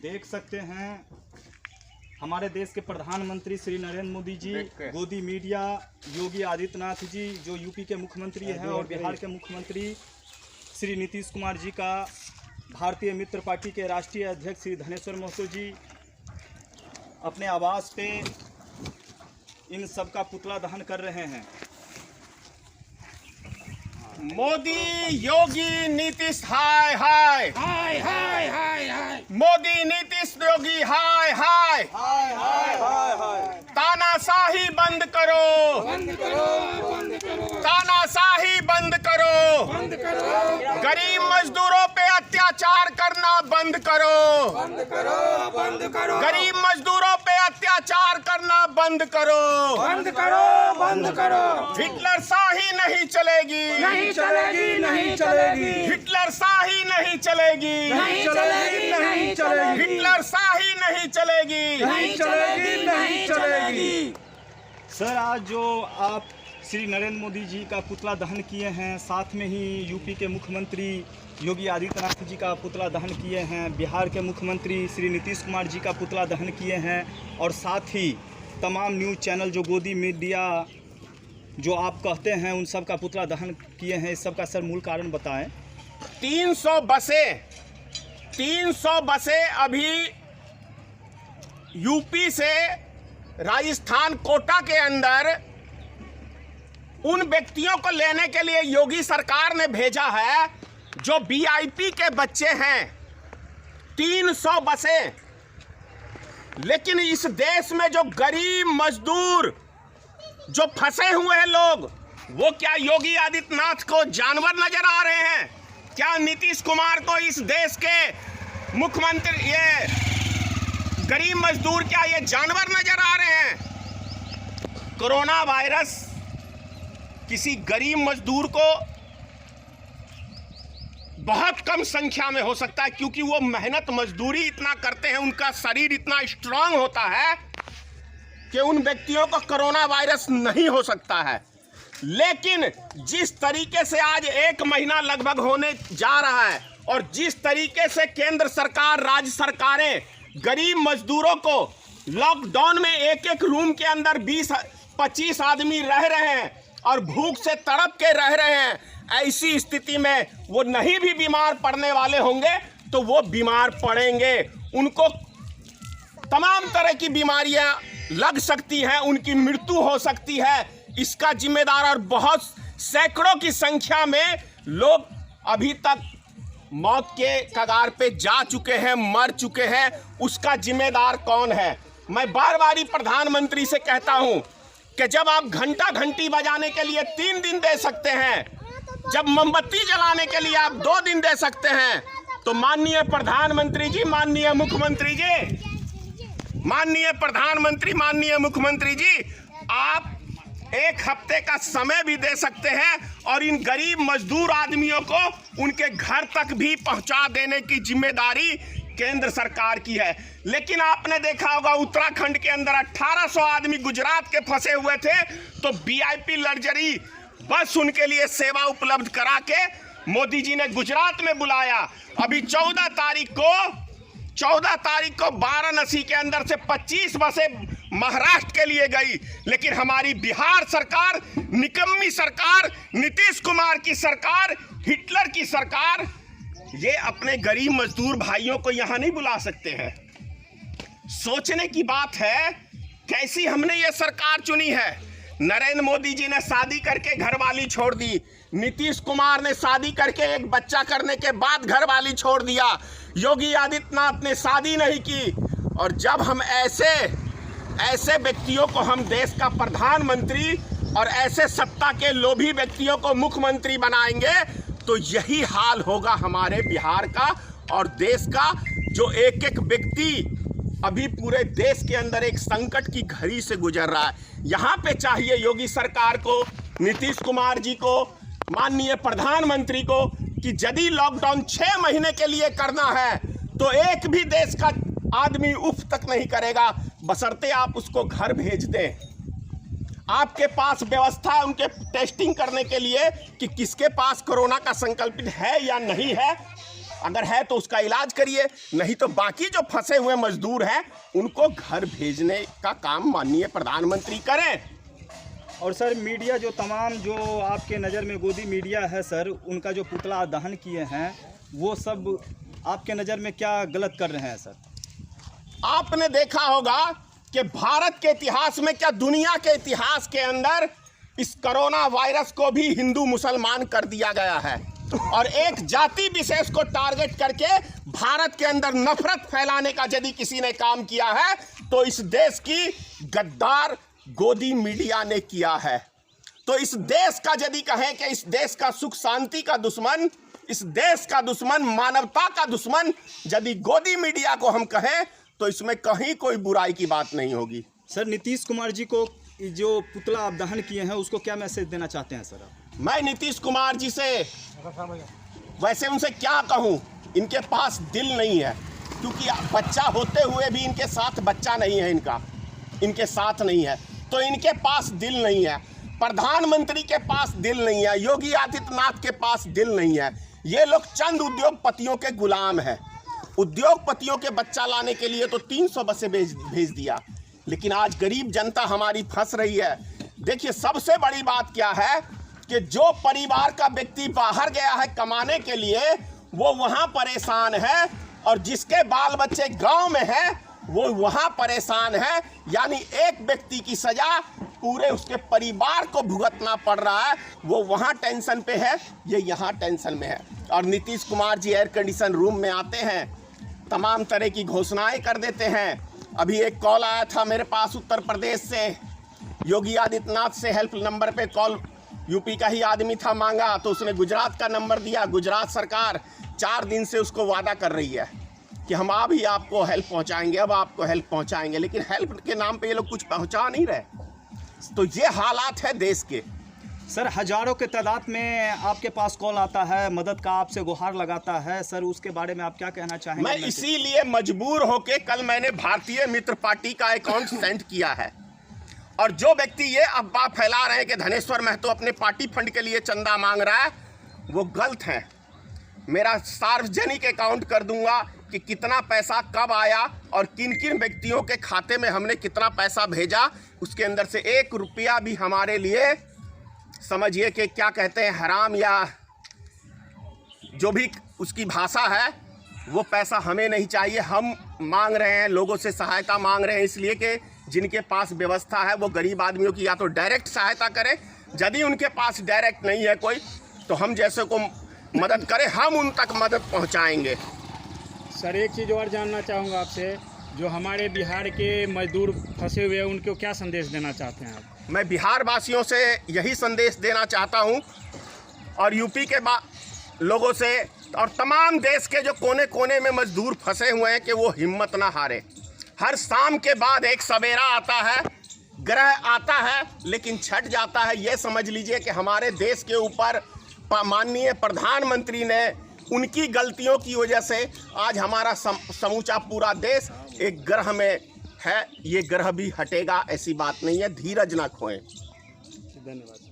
देख सकते हैं हमारे देश के प्रधानमंत्री श्री नरेंद्र मोदी जी, गोदी मीडिया योगी आदित्यनाथ जी जो यूपी के मुख्यमंत्री हैं, और बिहार के मुख्यमंत्री श्री नीतीश कुमार जी का भारतीय मित्र पार्टी के राष्ट्रीय अध्यक्ष श्री धनेश्वर महतो जी अपने आवास पे इन सब का पुतला दहन कर रहे हैं। मोदी योगी नीतीश हाय हाय हाय हाय हाय हाय, मोदी नीतीश योगी हाय हाय हाय हाय हाय हाय, तानाशाही बंद करो, बंद करो, बंद करो, तानाशाही बंद करो, बंद करो, गरीब मजदूरों पे अत्याचार करना बंद करो, बंद करो, बंद करो, गरीब मजदूरों पे अत्याचार करना बंद करो, बंद करो, बंद करो। हिटलर शाही नहीं चलेगी, नहीं चलेगी, नहीं चलेगी, हिटलर शाही नहीं चलेगी, नहीं चलेगी, नहीं चलेगी, हिटलर शाही नहीं चलेगी, नहीं चलेगी, नहीं चलेगी। सर, आज जो आप श्री नरेंद्र मोदी जी का पुतला दहन किए हैं, साथ में ही यूपी के मुख्यमंत्री योगी आदित्यनाथ जी का पुतला दहन किए हैं, बिहार के मुख्यमंत्री श्री नीतीश कुमार जी का पुतला दहन किए हैं, और साथ ही तमाम न्यूज़ चैनल जो गोदी मीडिया जो आप कहते हैं उन सब का पुतला दहन किए हैं, इस सब का सर मूल कारण बताएं। 300 बसें अभी यूपी से राजस्थान कोटा के अंदर उन व्यक्तियों को लेने के लिए योगी सरकार ने भेजा है जो वीआईपी के बच्चे हैं। 300 बसें। लेकिन इस देश में जो गरीब मजदूर जो फंसे हुए हैं लोग, वो क्या योगी आदित्यनाथ को जानवर नजर आ रहे हैं? क्या नीतीश कुमार को इस देश के मुख्यमंत्री ये गरीब मजदूर क्या ये जानवर नजर आ रहे हैं? कोरोना वायरस किसी गरीब मजदूर को बहुत कम संख्या में हो सकता है, क्योंकि वो मेहनत मजदूरी इतना करते हैं, उनका शरीर इतना स्ट्रांग होता है कि उन व्यक्तियों को कोरोना वायरस नहीं हो सकता है। लेकिन जिस तरीके से आज 1 महीना लगभग होने जा रहा है, और जिस तरीके से केंद्र सरकार, राज्य सरकारें गरीब मजदूरों को लॉकडाउन में एक रूम के अंदर 20-25 आदमी रह रहे हैं और भूख से तड़प के रह रहे हैं, ऐसी स्थिति में वो नहीं भी बीमार पड़ने वाले होंगे तो वो बीमार पड़ेंगे, उनको तमाम तरह की बीमारियां लग सकती हैं, उनकी मृत्यु हो सकती है। इसका जिम्मेदार, और बहुत सैकड़ों की संख्या में लोग अभी तक मौत के कगार पे जा चुके हैं, मर चुके हैं, उसका जिम्मेदार कौन है? मैं बार बार ही प्रधानमंत्री से कहता हूं कि जब आप घंटा घंटी बजाने के लिए 3 दिन दे सकते हैं, जब मोमबत्ती जलाने के लिए आप 2 दिन दे सकते हैं, तो माननीय प्रधानमंत्री जी, माननीय मुख्यमंत्री जी, माननीय प्रधानमंत्री, माननीय मुख्यमंत्री जी, आप 1 हफ्ते का समय भी दे सकते हैं और इन गरीब मजदूर आदमियों को उनके घर तक भी पहुंचा देने की जिम्मेदारी केंद्र सरकार की है। लेकिन आपने देखा होगा उत्तराखंड के अंदर 1800 आदमी गुजरात के फंसे हुए थे, तो वीआईपी लग्जरी बस उनके लिए सेवा उपलब्ध करा के मोदी जी ने गुजरात में बुलाया। अभी 14 तारीख को वाराणसी के अंदर से 25 बसें महाराष्ट्र के लिए गई। लेकिन हमारी बिहार सरकार, निकम्मी सरकार, नीतीश कुमार की सरकार, हिटलर की सरकार, ये अपने गरीब मजदूर भाइयों को यहां नहीं बुला सकते हैं। सोचने की बात है, कैसी हमने ये सरकार चुनी है। नरेंद्र मोदी जी ने शादी करके घरवाली छोड़ दी, नीतीश कुमार ने शादी करके एक बच्चा करने के बाद घरवाली छोड़ दिया, योगी आदित्यनाथ ने शादी नहीं की। और जब हम ऐसे व्यक्तियों को हम देश का प्रधानमंत्री और ऐसे सत्ता के लोभी व्यक्तियों को मुख्यमंत्री बनाएंगे, तो यही हाल होगा हमारे बिहार का और देश का। जो एक एक व्यक्ति अभी पूरे देश के अंदर एक संकट की घड़ी से गुजर रहा है। यहाँ पे चाहिए योगी सरकार को, नीतीश कुमार जी को, माननीय प्रधानमंत्री को, कि यदि लॉकडाउन 6 महीने के लिए करना है तो एक भी देश का आदमी उफ तक नहीं करेगा, बशर्ते आप उसको घर भेज दें। आपके पास व्यवस्था है उनके टेस्टिंग करने के लिए कि किसके पास कोरोना का संकल्पित है या नहीं है। अगर है तो उसका इलाज करिए, नहीं तो बाकी जो फंसे हुए मजदूर हैं उनको घर भेजने का काम माननीय प्रधानमंत्री करें। और सर मीडिया जो तमाम जो आपके नज़र में गोदी मीडिया है सर, उनका जो पुतला दहन किए हैं वो सब आपके नज़र में क्या गलत कर रहे हैं सर? आपने देखा होगा कि भारत के इतिहास में क्या दुनिया के इतिहास के अंदर इस कोरोना वायरस को भी हिंदू मुसलमान कर दिया गया है और एक जाति विशेष को टारगेट करके भारत के अंदर नफरत फैलाने का यदि किसी ने काम किया है तो इस देश की गद्दार गोदी मीडिया ने किया है। तो इस देश का यदि कहें कि इस देश का सुख शांति का दुश्मन, इस देश का दुश्मन, मानवता का दुश्मन यदि गोदी मीडिया को हम कहें तो इसमें कहीं कोई बुराई की बात नहीं होगी। सर नीतीश कुमार जी को जो पुतला आप दहन किए हैं उसको क्या मैसेज देना चाहते हैं सर? मैं नीतीश कुमार जी से वैसे उनसे क्या कहूं, इनके पास दिल नहीं है, क्योंकि बच्चा होते हुए भी इनके साथ बच्चा नहीं है, इनके साथ नहीं है, तो इनके पास दिल नहीं है। प्रधानमंत्री के पास दिल नहीं है, योगी आदित्यनाथ के पास दिल नहीं है। ये लोग चंद उद्योगपतियों के गुलाम हैं। उद्योगपतियों के बच्चा लाने के लिए तो 300 बसें भेज दिया, लेकिन आज गरीब जनता हमारी फंस रही है। देखिए सबसे बड़ी बात क्या है कि जो परिवार का व्यक्ति बाहर गया है कमाने के लिए वो वहाँ परेशान है और जिसके बाल बच्चे गांव में हैं वो वहाँ परेशान है। यानी एक व्यक्ति की सजा पूरे उसके परिवार को भुगतना पड़ रहा है, वो वहाँ टेंशन पे है, ये यहाँ टेंशन में है। और Nitish Kumar ji air condition room में आते हैं, तमाम तरह की घोषणाएं कर देते हैं। अभी एक कॉल आया था मेरे पास उत्तर प्रदेश से, योगी आदित्यनाथ से हेल्प नंबर पे कॉल, यूपी का ही आदमी था, मांगा तो उसने गुजरात का नंबर दिया। गुजरात सरकार 4 दिन से उसको वादा कर रही है कि हम अभी आपको हेल्प पहुंचाएंगे, अब आपको हेल्प पहुंचाएंगे, लेकिन हेल्प के नाम पे ये लोग कुछ पहुंचा नहीं रहे। तो ये हालात है देश के। सर हजारों के तादाद में आपके पास कॉल आता है, मदद का आपसे गुहार लगाता है सर, उसके बारे में आप क्या कहना चाहेंगे? मैं इसीलिए मजबूर होके कल मैंने भारतीय मित्र पार्टी का अकाउंट सेंड किया है। और जो व्यक्ति ये अफवाह फैला रहे हैं कि धनेश्वर महतो अपने पार्टी फंड के लिए चंदा मांग रहा है, वो गलत है। मेरा सार्वजनिक अकाउंट कर दूंगा कि कितना पैसा कब आया और किन किन व्यक्तियों के खाते में हमने कितना पैसा भेजा। उसके अंदर से 1 रुपया भी हमारे लिए समझिए कि क्या कहते हैं हराम या जो भी उसकी भाषा है वो पैसा हमें नहीं चाहिए। हम मांग रहे हैं, लोगों से सहायता मांग रहे हैं, इसलिए कि जिनके पास व्यवस्था है वो गरीब आदमियों की या तो डायरेक्ट सहायता करें, यदि उनके पास डायरेक्ट नहीं है कोई तो हम जैसे को मदद करें, हम उन तक मदद पहुंचाएंगे। सर एक चीज़ और जानना चाहूँगा आपसे, जो हमारे बिहार के मजदूर फंसे हुए हैं उनको क्या संदेश देना चाहते हैं आप? मैं बिहार वासियों से यही संदेश देना चाहता हूं और यूपी के लोगों से और तमाम देश के जो कोने कोने में मजदूर फंसे हुए हैं कि वो हिम्मत ना हारे। हर शाम के बाद एक सवेरा आता है, ग्रह आता है लेकिन छट जाता है। ये समझ लीजिए कि हमारे देश के ऊपर माननीय प्रधानमंत्री ने उनकी गलतियों की वजह से आज हमारा समूचा पूरा देश एक ग्रह में है। ये ग्रह भी हटेगा, ऐसी बात नहीं है, धीरज ना खोएं। धन्यवाद।